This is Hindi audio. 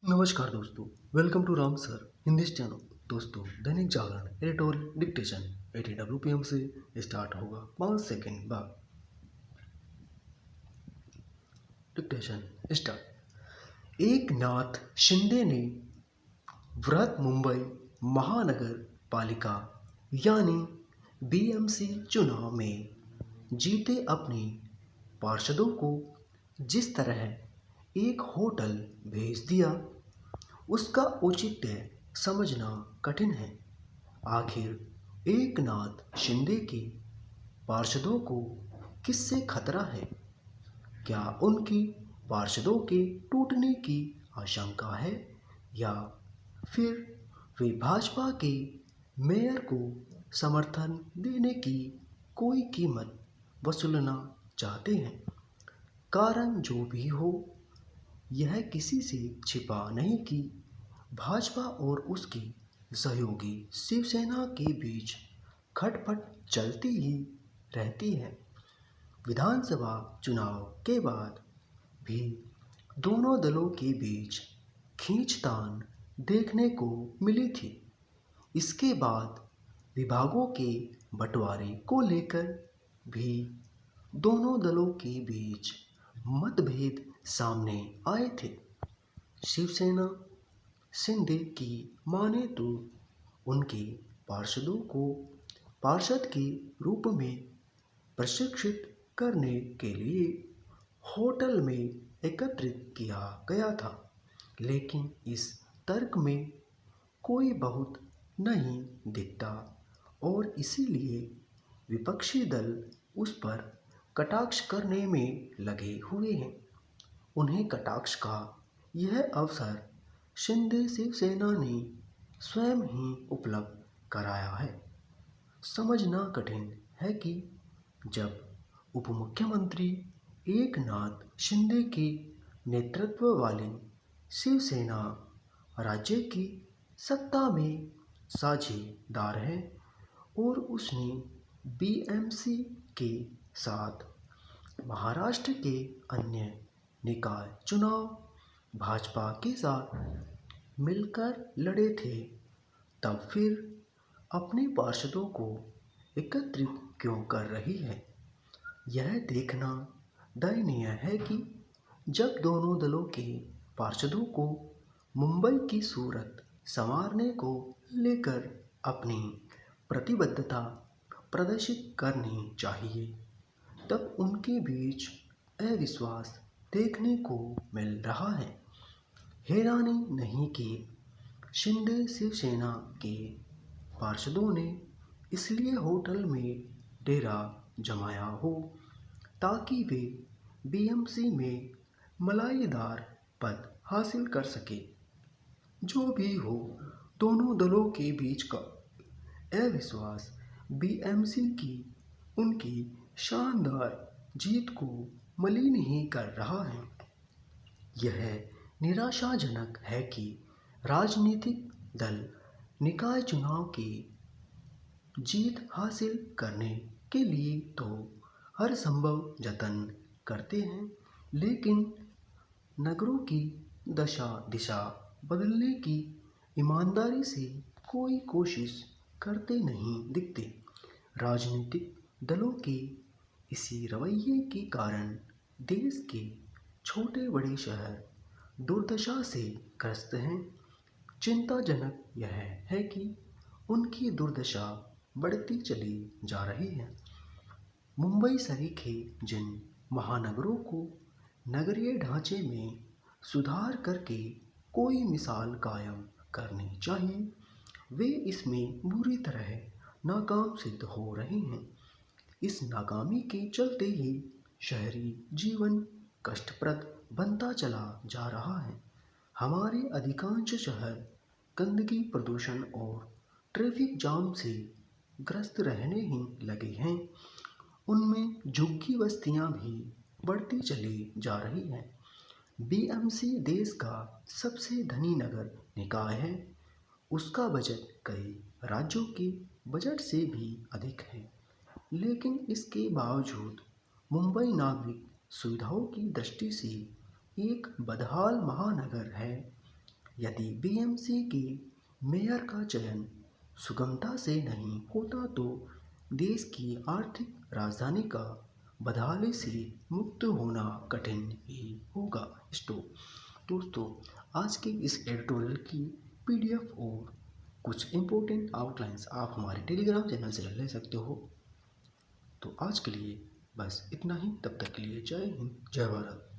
नमस्कार दोस्तों, वेलकम टू राम सर हिंदी चैनल। दोस्तों, Dainik Jagran editorial dictation 80 WPM से स्टार्ट होगा। 5 सेकेंड बाद डिक्टेशन स्टार्ट। एकनाथ शिंदे ने बृहत मुंबई महानगर पालिका यानी BMC चुनाव में जीते अपने पार्षदों को जिस तरह एक होटल भेज दिया, उसका औचित्य समझना कठिन है। आखिर एकनाथ शिंदे के पार्षदों को किससे खतरा है? क्या उनकी पार्षदों के टूटने की आशंका है या फिर वे भाजपा के मेयर को समर्थन देने की कोई कीमत वसूलना चाहते हैं? कारण जो भी हो, यह किसी से छिपा नहीं कि भाजपा और उसकी सहयोगी शिवसेना के बीच खटपट चलती ही रहती है। विधानसभा चुनाव के बाद भी दोनों दलों के बीच खींचतान देखने को मिली थी। इसके बाद विभागों के बंटवारे को लेकर भी दोनों दलों के बीच मतभेद सामने आए थे। शिवसेना शिंदे की माने तो उनके पार्षदों को पार्षद के रूप में प्रशिक्षित करने के लिए होटल में एकत्रित किया गया था, लेकिन इस तर्क में कोई बहुत नहीं दिखता और इसीलिए विपक्षी दल उस पर कटाक्ष करने में लगे हुए हैं। उन्हें कटाक्ष का यह अवसर शिंदे शिवसेना ने स्वयं ही उपलब्ध कराया है। समझना कठिन है कि जब उप मुख्यमंत्री एकनाथ शिंदे के नेतृत्व वाली शिवसेना राज्य की सत्ता में साझेदार है और उसने BMC के साथ महाराष्ट्र के अन्य निकाय चुनाव भाजपा के साथ मिलकर लड़े थे, तब फिर अपने पार्षदों को एकत्रित क्यों कर रही है? यह देखना दयनीय है कि जब दोनों दलों के पार्षदों को मुंबई की सूरत संवारने को लेकर अपनी प्रतिबद्धता प्रदर्शित करनी चाहिए, तब उनके बीच अविश्वास देखने को मिल रहा है। हैरानी नहीं कि शिंदे शिवसेना के पार्षदों ने इसलिए होटल में डेरा जमाया हो ताकि वे BMC में मलाईदार पद हासिल कर सके। जो भी हो, दोनों दलों के बीच का अविश्वास BMC की उनकी शानदार जीत को मलिन ही कर रहा है। यह निराशाजनक है कि राजनीतिक दल निकाय चुनाव की जीत हासिल करने के लिए तो हर संभव जतन करते हैं, लेकिन नगरों की दशा दिशा बदलने की ईमानदारी से कोई कोशिश करते नहीं दिखते। राजनीतिक दलों के इसी रवैये के कारण देश के छोटे बड़े शहर दुर्दशा से ग्रस्त हैं। चिंताजनक यह है कि उनकी दुर्दशा बढ़ती चली जा रही है। मुंबई सरीखे जिन महानगरों को नगरीय ढांचे में सुधार करके कोई मिसाल कायम करनी चाहिए, वे इसमें बुरी तरह नाकाम सिद्ध हो रहे हैं। इस नाकामी के चलते ही शहरी जीवन कष्टप्रद बनता चला जा रहा है। हमारे अधिकांश शहर गंदगी, प्रदूषण और ट्रैफिक जाम से ग्रस्त रहने ही लगे हैं। उनमें झुग्गी बस्तियां भी बढ़ती चली जा रही हैं। BMC देश का सबसे धनी नगर निकाय है। उसका बजट कई राज्यों के बजट से भी अधिक है, लेकिन इसके बावजूद मुंबई नागरिक सुविधाओं की दृष्टि से एक बदहाल महानगर है। यदि बीएमसी के मेयर का चयन सुगमता से नहीं होता तो देश की आर्थिक राजधानी का बदहाली से मुक्त होना कठिन ही होगा। दोस्तों, आज के इस एडिटोरियल की पीडीएफ और कुछ इम्पोर्टेंट आउटलाइंस आप हमारे टेलीग्राम चैनल से ले सकते हो। तो आज के लिए बस इतना ही। तब तक के लिए जय हिंद, जय भारत।